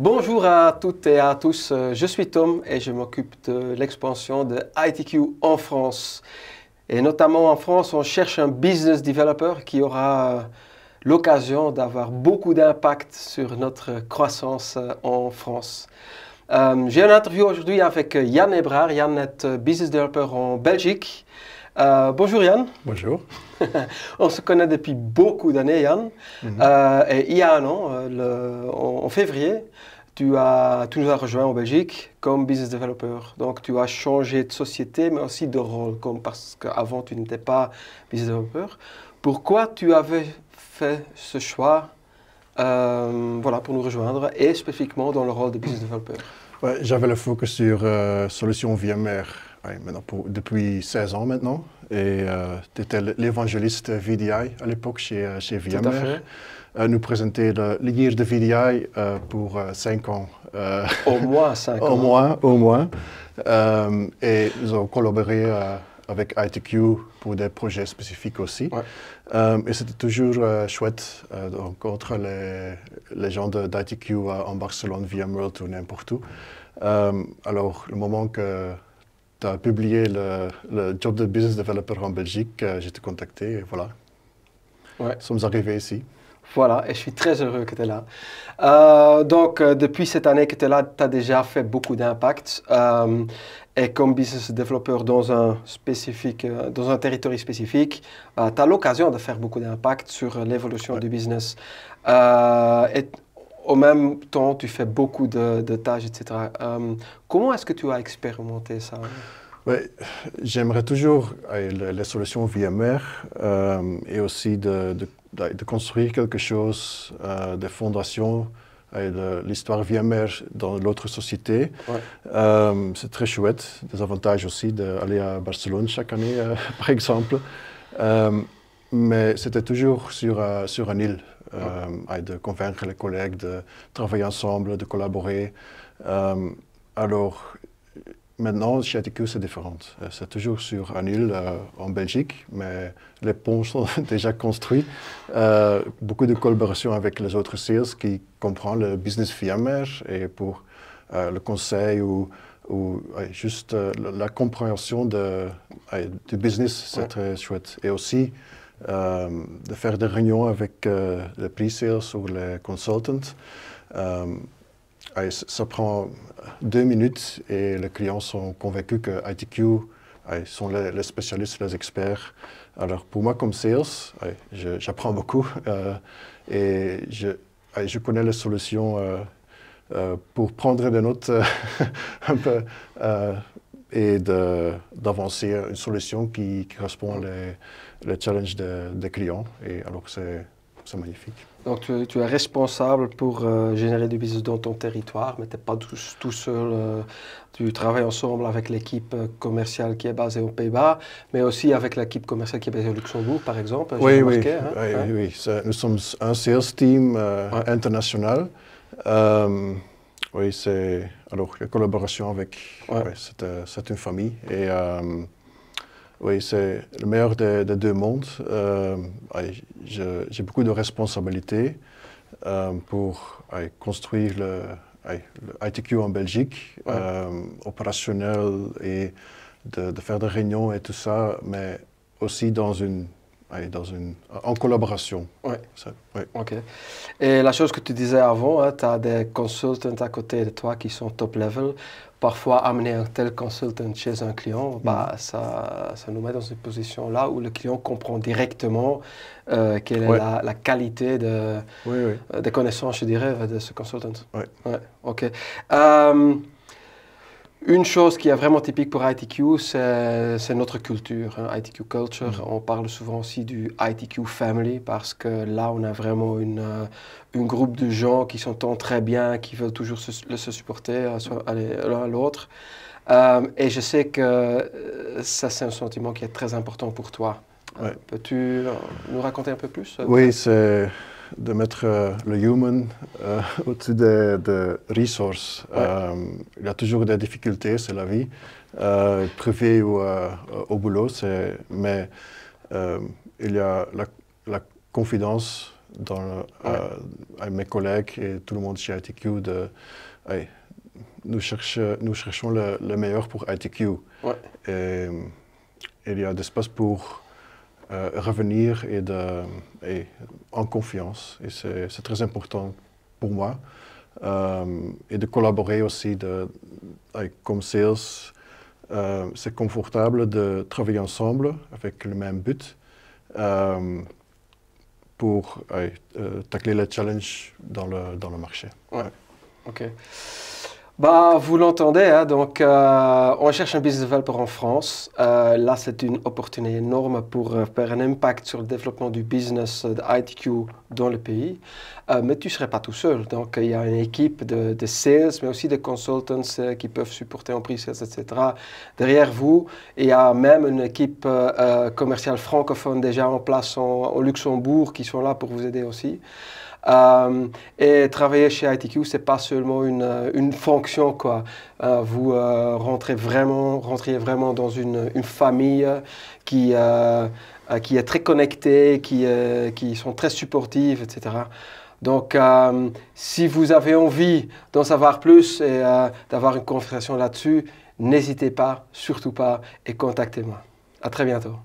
Bonjour à toutes et à tous, je suis Tom et je m'occupe de l'expansion de ITQ en France. Et notamment en France, on cherche un business developer qui aura l'occasion d'avoir beaucoup d'impact sur notre croissance en France. J'ai une interview aujourd'hui avec Yann Ebrard. Yann est business developer en Belgique. Bonjour Yann. Bonjour. On se connaît depuis beaucoup d'années, Yann. Et il y a un an, en février, tu nous as rejoint en Belgique comme business developer. Donc tu as changé de société, mais aussi de rôle, parce qu'avant tu n'étais pas business developer. Pourquoi tu avais fait ce choix pour nous rejoindre, et spécifiquement dans le rôle de business developer? Ouais, j'avais le focus sur solutions VMware depuis 16 ans maintenant. Et tu étais l'évangéliste VDI à l'époque chez VMware. Nous présenter le year de VDI pour 5 ans. Au moins 5 ans. Au moins. Et nous avons collaboré avec ITQ pour des projets spécifiques aussi. Ouais. Et c'était toujours chouette de rencontrer les gens d'ITQ en Barcelone, VMworld ou n'importe où. Alors, le moment que tu as publié le job de business developer en Belgique, j'ai été contacté et voilà. Ouais. Nous sommes arrivés ici. Voilà, et je suis très heureux que tu es là. Depuis cette année que tu es là, tu as déjà fait beaucoup d'impact. Et comme business developer dans un territoire spécifique, tu as l'occasion de faire beaucoup d'impact sur l'évolution du business. Et au même temps, tu fais beaucoup de tâches, etc. Comment est-ce que tu as expérimenté ça? Ouais, j'aimerais toujours les solutions VMware et aussi de construire quelque chose, des fondations, de l'histoire VMware dans l'autre société. Ouais. C'est très chouette, des avantages aussi d'aller à Barcelone chaque année, par exemple. Mais c'était toujours sur une île, de convaincre les collègues, de travailler ensemble, de collaborer. Alors, maintenant, chez ITQ, c'est différent. C'est toujours sur une île en Belgique, mais les ponts sont déjà construits. Beaucoup de collaboration avec les autres sales qui comprennent le business VMware et pour le conseil ou juste la compréhension du business, c'est très chouette. Et aussi de faire des réunions avec les pre-sales ou les consultants. Ça prend 2 minutes et les clients sont convaincus que ITQ sont les spécialistes, les experts. Alors pour moi comme sales, j'apprends beaucoup et je connais les solutions pour prendre des notes un peu et d'avancer une solution qui correspond aux challenges des clients. Et alors c'est magnifique. Donc tu es responsable pour générer du business dans ton territoire, mais tu n'es pas tout seul. Tu travailles ensemble avec l'équipe commerciale qui est basée aux Pays-Bas, mais aussi avec l'équipe commerciale qui est basée au Luxembourg, par exemple. Oui, nous sommes un sales team international. Oui, alors la collaboration avec, c'est une famille. Et oui, c'est le meilleur des deux mondes. J'ai beaucoup de responsabilités pour construire le ITQ en Belgique, opérationnel et de faire des réunions et tout ça, mais aussi en collaboration. Oui. OK. Et la chose que tu disais avant, tu as des consultants à côté de toi qui sont top level. Parfois, amener un tel consultant chez un client, ça nous met dans une position là où le client comprend directement quelle est la qualité des connaissances, je dirais, de ce consultant. Ouais. OK. Une chose qui est vraiment typique pour ITQ, c'est notre culture, ITQ Culture. On parle souvent aussi du ITQ Family parce que là, on a vraiment un groupe de gens qui s'entendent très bien, qui veulent toujours se supporter l'un à l'autre. Et je sais que ça, c'est un sentiment qui est très important pour toi. Peux-tu nous raconter un peu plus? Oui, c'est de mettre le human au-dessus des ressources. Il y a toujours des difficultés, c'est la vie, privée ou au boulot, mais il y a la confidence avec mes collègues et tout le monde chez ITQ nous cherchons le meilleur pour ITQ. Ouais. Et il y a d'espace pour revenir en confiance. Et c'est très important pour moi. Et de collaborer aussi comme sales. C'est confortable de travailler ensemble avec le même but pour tacler les challenges dans le marché. Ouais. Ok. Bah, vous l'entendez, hein, donc on cherche un business developer en France. Là, c'est une opportunité énorme pour faire un impact sur le développement du business de ITQ dans le pays. Mais tu ne serais pas tout seul. Donc, il y a une équipe de sales, mais aussi de consultants qui peuvent supporter en pre-sales, etc. Derrière vous, il y a même une équipe commerciale francophone déjà en place au Luxembourg qui sont là pour vous aider aussi. Et travailler chez ITQ, c'est pas seulement une fonction, quoi. Vous rentriez vraiment dans une famille qui est très connectée, qui sont très supportives, etc. Donc, si vous avez envie d'en savoir plus et d'avoir une conversation là-dessus, n'hésitez pas, surtout pas, et contactez-moi. À très bientôt.